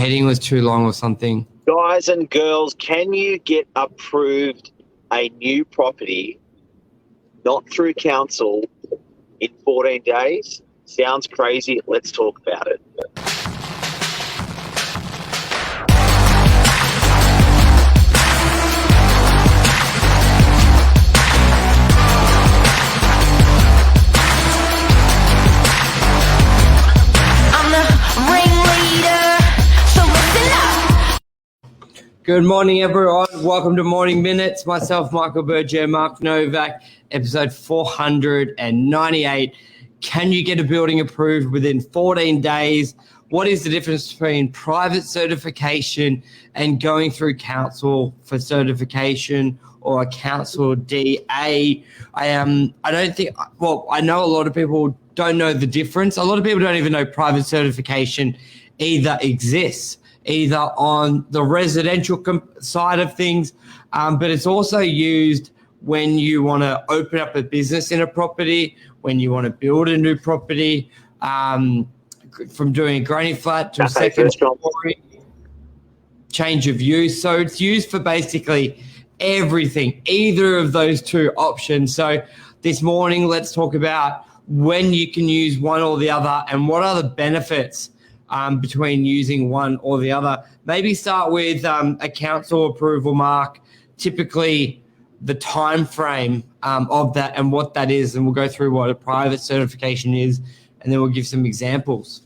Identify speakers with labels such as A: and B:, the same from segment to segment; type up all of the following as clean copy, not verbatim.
A: heading was too long or something.
B: Guys and girls, can you get approved a new property, not through council, in 14 days? Sounds crazy. Let's talk about it.
A: Good morning, everyone. Welcome to Morning Minutes. Myself, Michael Berger, Mark Novak, episode 498. Can you get a building approved within 14 days? What is the difference between private certification and going through council for certification or a council DA? I know a lot of people don't know the difference. A lot of people don't even know private certification either exists, either on the residential side of things, but it's also used when you want to open up a business in a property, when you want to build a new property, from doing a granny flat to a second story, change of use. So it's used for basically everything, either of those two options. So this morning, let's talk about when you can use one or the other and what are the benefits between using one or the other. Maybe start with a council approval, Mark. Typically, the time frame of that and what that is, and we'll go through what a private certification is, and then we'll give some examples.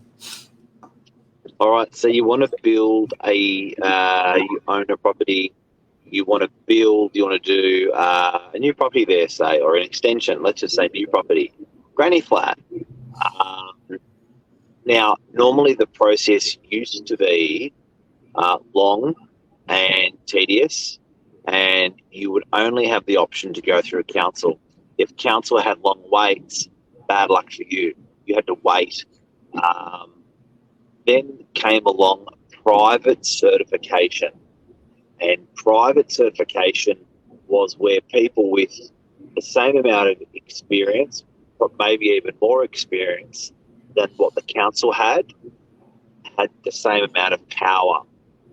B: All right. So you want to build you own a property. You want to do a new property there, say, or an extension. Let's just say new property, granny flat. Now, normally the process used to be long and tedious, and you would only have the option to go through council. If council had long waits, bad luck for you. You had to wait. Then came along private certification, and private certification was where people with the same amount of experience, but maybe even more experience than what the council had the same amount of power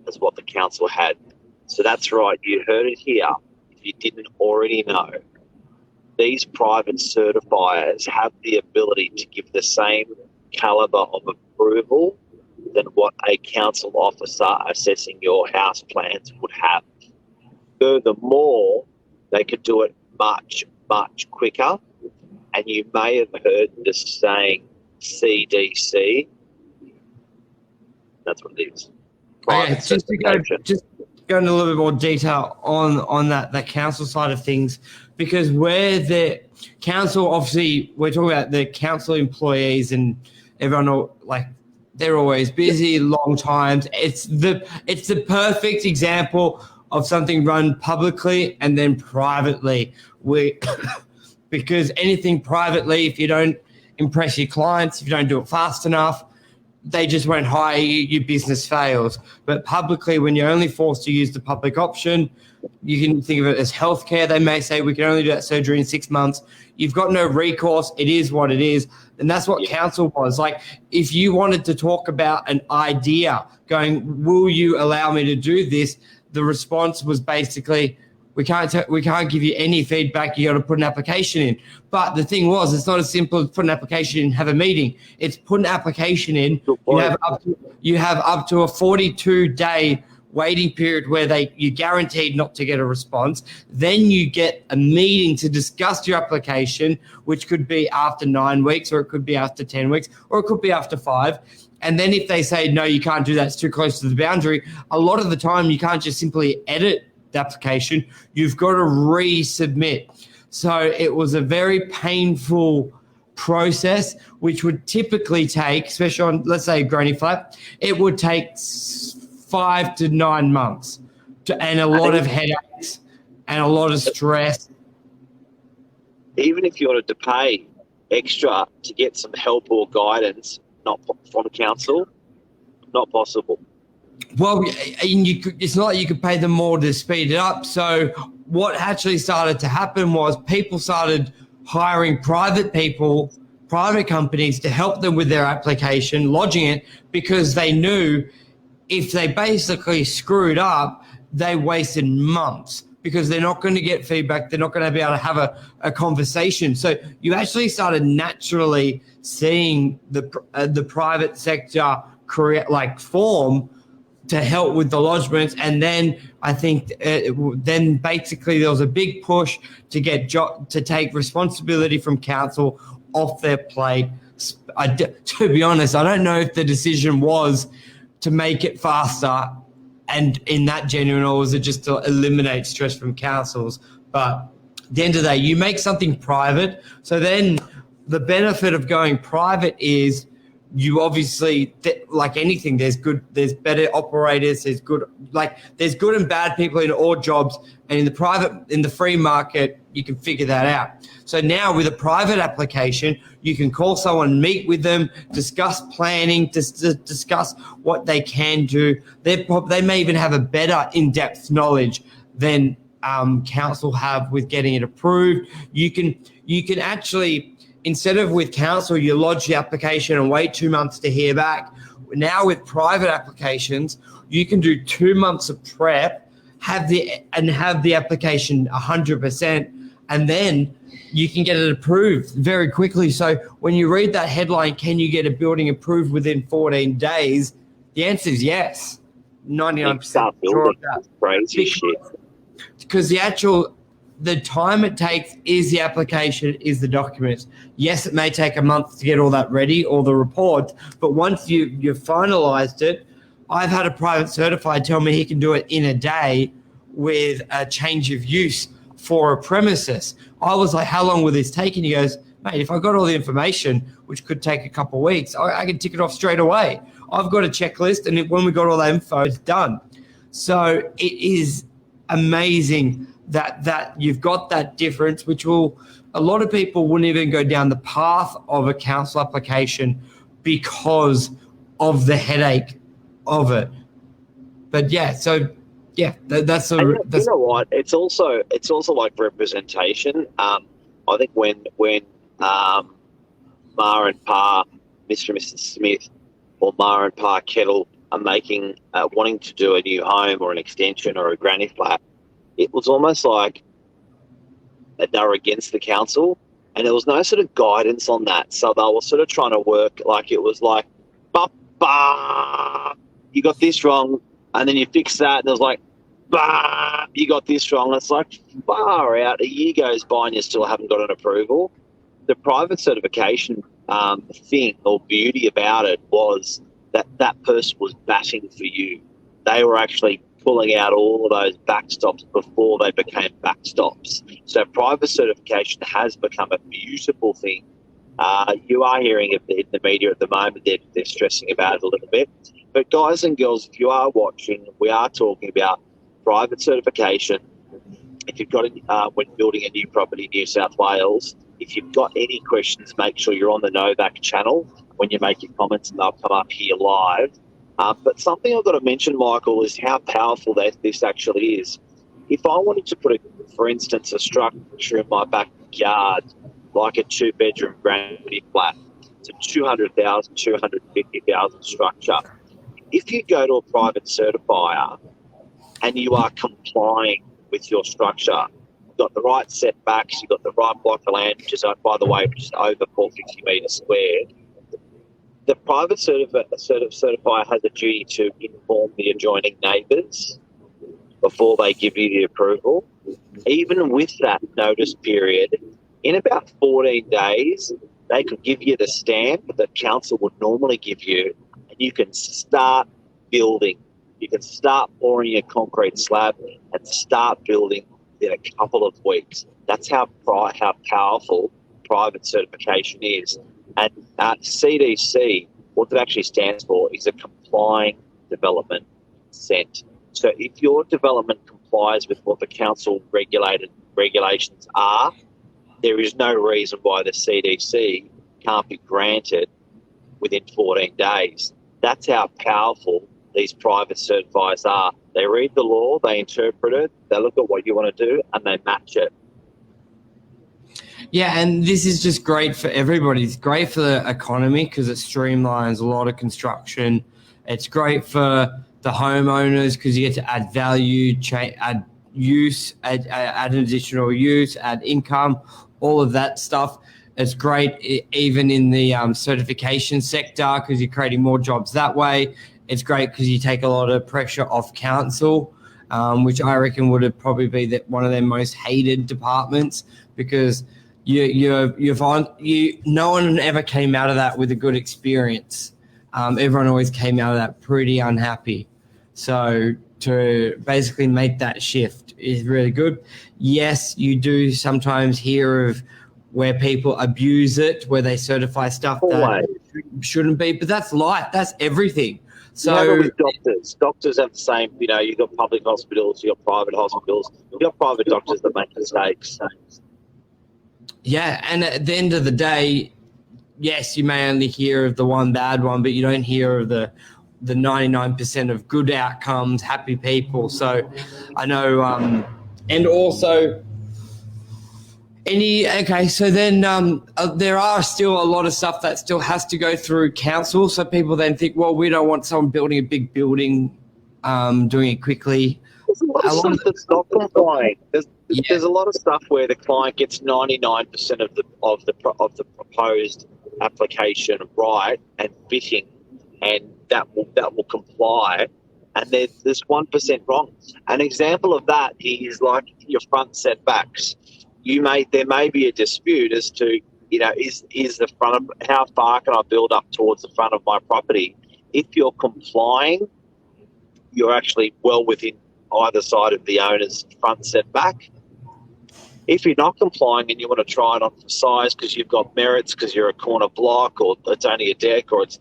B: as what the council had. So that's right, you heard it here. If you didn't already know, these private certifiers have the ability to give the same calibre of approval than what a council officer assessing your house plans would have. Furthermore, they could do it much, much quicker. And you may have heard the saying, CDC. That's what it is.
A: Okay, just go into a little bit more detail on that council side of things, because where the council, obviously, we're talking about the council employees, and everyone they're always busy, long times. It's the perfect example of something run publicly and then privately. Because anything privately, if you don't impress your clients, if you don't do it fast enough, they just won't hire you, your business fails. But publicly, when you're only forced to use the public option, you can think of it as healthcare. They may say, we can only do that surgery in 6 months. You've got no recourse. It is what it is. And that's what council was. Like, if you wanted to talk about an idea going, will you allow me to do this? The response was basically, we can't give you any feedback. You got to put an application in. But the thing was, it's not as simple as put an application in, have a meeting. It's put an application in. You have up to a 42-day waiting period where you're guaranteed not to get a response. Then you get a meeting to discuss your application, which could be after 9 weeks, or it could be after 10 weeks, or it could be after 5. And then if they say, no, you can't do that, it's too close to the boundary, a lot of the time you can't just simply edit the application. You've got to resubmit. So it was a very painful process, which would typically take, especially on, let's say, granny flat, it would take 5 to 9 months and a lot of headaches and a lot of stress.
B: Even if you wanted to pay extra to get some help or guidance, not from council, not possible.
A: Well, it's not like you could pay them more to speed it up. So what actually started to happen was people started hiring private companies to help them with their application, lodging it, because they knew if they basically screwed up, they wasted months because they're not going to get feedback. They're not going to be able to have a conversation. So you actually started naturally seeing the private sector create form to help with the lodgements. And then I think then basically there was a big push to get to take responsibility from council off their plate. To be honest, I don't know if the decision was to make it faster and in that genuine, or was it just to eliminate stress from councils? But at the end of the day, you make something private. So then the benefit of going private is you obviously, like anything, there's better operators, there's good and bad people in all jobs. And in the free market, you can figure that out. So now with a private application, you can call someone, meet with them, discuss planning, discuss what they can do. They may even have a better in-depth knowledge than council have with getting it approved. You can actually, instead of with council, you lodge the application and wait 2 months to hear back. Now with private applications, you can do 2 months of prep, have the application 100%, and then you can get it approved very quickly. So when you read that headline, can you get a building approved within 14 days? The answer is yes. 99% sure of that.
B: Crazy shit.
A: Because the time it takes is the application, is the documents. Yes, it may take a month to get all that ready, all the reports, but once you've finalized it, I've had a private certified tell me he can do it in a day with a change of use for a premises. I was like, how long will this take? And he goes, mate, if I got all the information, which could take a couple of weeks, I can tick it off straight away. I've got a checklist, and when we got all that info, it's done. So it is amazing that you've got that difference, which a lot of people wouldn't even go down the path of a council application because of the headache of it. But that's
B: you know what? It's also like representation. I think when Ma and Pa, Mr. and Mrs. Smith, or Ma and Pa Kettle are wanting to do a new home or an extension or a granny flat, it was almost like they were against the council, and there was no sort of guidance on that. So they were sort of trying to work like it was like, bah, you got this wrong, and then you fix that, and it was like, bah, you got this wrong. It's like, far out. A year goes by and you still haven't got an approval. The private certification thing or beauty about it was that person was batting for you. They were actually pulling out all of those backstops before they became backstops. So private certification has become a beautiful thing. You are hearing it in the media at the moment. They're stressing about it a little bit. But guys and girls, if you are watching, we are talking about private certification. If you've got when building a new property in New South Wales, if you've got any questions, make sure you're on the Novak channel when you make your comments, and they'll come up here live. But something I've got to mention, Michael, is how powerful this actually is. If I wanted to put, for instance, a structure in my backyard, like a 2-bedroom granny flat, it's a 200,000, 250,000 structure. If you go to a private certifier and you are complying with your structure, you've got the right setbacks, you've got the right block of land, which is, by the way, which is over 450 metres squared, the private certifier has a duty to inform the adjoining neighbours before they give you the approval. Even with that notice period, in about 14 days, they could give you the stamp that council would normally give you, and you can start building. You can start pouring your concrete slab and start building in a couple of weeks. That's how powerful private certification is. And CDC, what it actually stands for, is a complying development consent. So if your development complies with what the council regulations are, there is no reason why the CDC can't be granted within 14 days. That's how powerful these private certifiers are. They read the law, they interpret it, they look at what you want to do, and they match it.
A: Yeah, and this is just great for everybody. It's great for the economy because it streamlines a lot of construction. It's great for the homeowners because you get to add value, add use, add an additional use, add income, all of that stuff. It's great even in the certification sector because you're creating more jobs that way. It's great because you take a lot of pressure off council, which I reckon would probably be one of their most hated departments because no one ever came out of that with a good experience. Everyone always came out of that pretty unhappy. So to basically make that shift is really good. Yes, you do sometimes hear of where people abuse it, where they certify stuff that shouldn't be, but that's life. That's everything. So
B: with doctors have the same, you've got public hospitals, you've got private hospitals, you've got private doctors that make mistakes.
A: Yeah, and at the end of the day, yes, you may only hear of the one bad one, but you don't hear of the 99% of good outcomes, happy people. So I know, and also so then there are still a lot of stuff that still has to go through council. So people then think, well, we don't want someone building a big building, doing it quickly.
B: There's a lot of stuff that's not complying. There's a lot of stuff where the client gets 99% of the proposed application right and fitting, and that will comply, and there's 1% wrong. An example of that is like your front setbacks. There may be a dispute as to is the front of how far can I build up towards the front of my property. If you're complying, you're actually well within either side of the owner's front setback. If you're not complying and you want to try it on for size because you've got merits because you're a corner block or it's only a deck or it's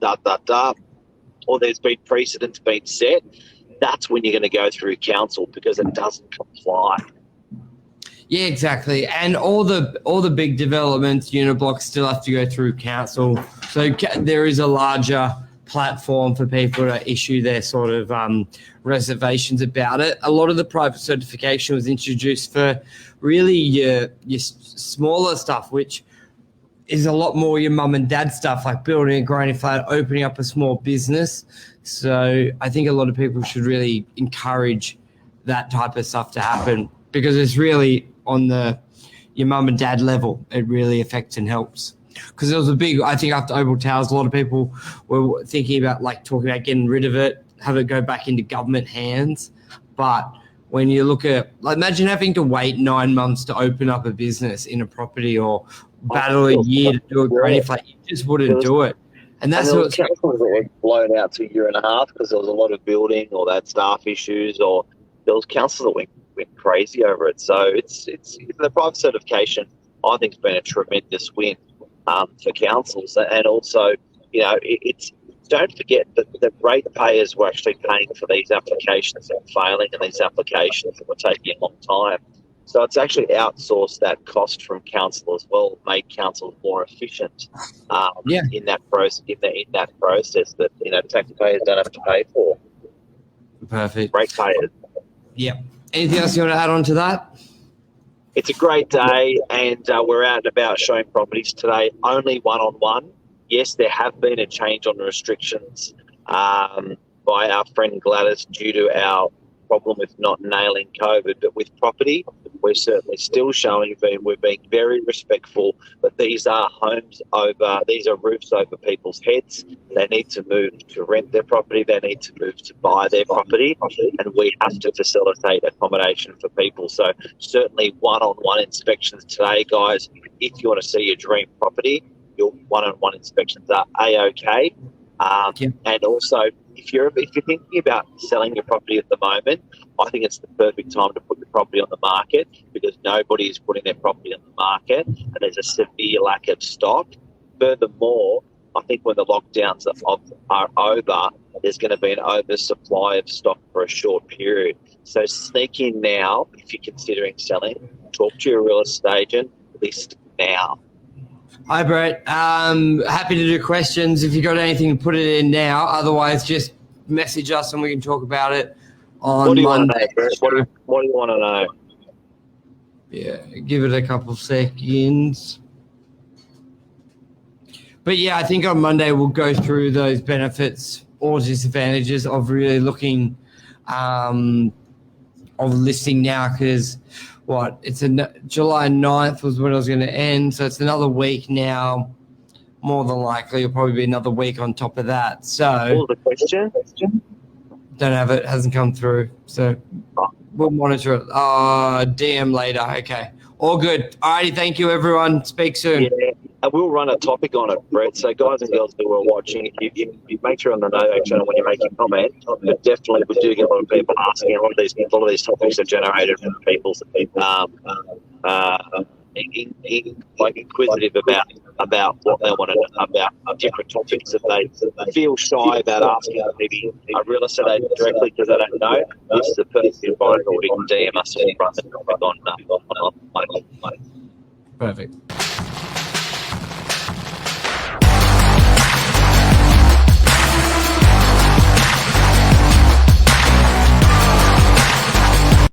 B: or there's been precedents being set, that's when you're going to go through council because it doesn't comply.
A: Yeah, exactly. And all the big developments, unit blocks still have to go through council. So there is a larger platform for people to issue their sort of reservations about it. A lot of the private certification was introduced for really your smaller stuff, which is a lot more your mum and dad stuff, like building a granny flat, opening up a small business. So I think a lot of people should really encourage that type of stuff to happen because it's really on your mum and dad level. It really affects and helps. Because there was I think after Opal Towers, a lot of people were thinking about talking about getting rid of it, have it go back into government hands. But when you look at, imagine having to wait 9 months to open up a business in a property or battle a year to do a granny flat, you just wouldn't do it. And that's what
B: councils that were blown out to a year and a half because there was a lot of building or they had staff issues, or there was councils that went crazy over it. So it's the private certification, I think, has been a tremendous win for councils. And also, don't forget that the ratepayers were actually paying for these applications that were failing and these applications that were taking a long time. So it's actually outsourced that cost from council as well, made councils more efficient in that process. In that process that taxpayers don't have to pay for.
A: Perfect.
B: Ratepayers.
A: Yeah. Anything else you want to add on to that?
B: It's a great day, and we're out and about showing properties today. Only one-on-one. Yes, there have been a change on the restrictions by our friend Gladys due to our problem with not nailing COVID, but with property, we're certainly still showing we're being very respectful, but these are these are roofs over people's heads. They need to move to rent their property. They need to move to buy their property, and we have to facilitate accommodation for people. So certainly one-on-one inspections today, guys. If you want to see your dream property, your one-on-one inspections are A-OK. And also, if you're thinking about selling your property at the moment, I think it's the perfect time to put your property on the market because nobody is putting their property on the market and there's a severe lack of stock. Furthermore, I think when the lockdowns are over, there's going to be an oversupply of stock for a short period. So sneak in now if you're considering selling. Talk to your real estate agent, list now.
A: Hi, Brett. Happy to do questions. If you got anything, put it in now. Otherwise, just message us and we can talk about it on Monday.
B: What do you want to know?
A: Yeah, give it a couple seconds. But yeah, I think on Monday we'll go through those benefits or disadvantages of really looking, of listing now, because July 9th was when it was going to end. So it's another week now. More than likely, it'll probably be another week on top of that. So
B: What was the question?
A: don't have it. Hasn't come through. So we'll monitor it. DM later. Okay. All good. All righty. Thank you, everyone. Speak soon.
B: Yeah, I will run a topic on it, Brett. So, guys and girls who are watching, if you make sure on the Novak channel when you make your comment, but definitely we do get a lot of people asking. A lot of these topics are generated from people like inquisitive about what they want to know about different topics that they feel shy about asking maybe a real estate agent directly because they don't know. This is the perfect environment where we can DM us and run the topic on.
A: Perfect.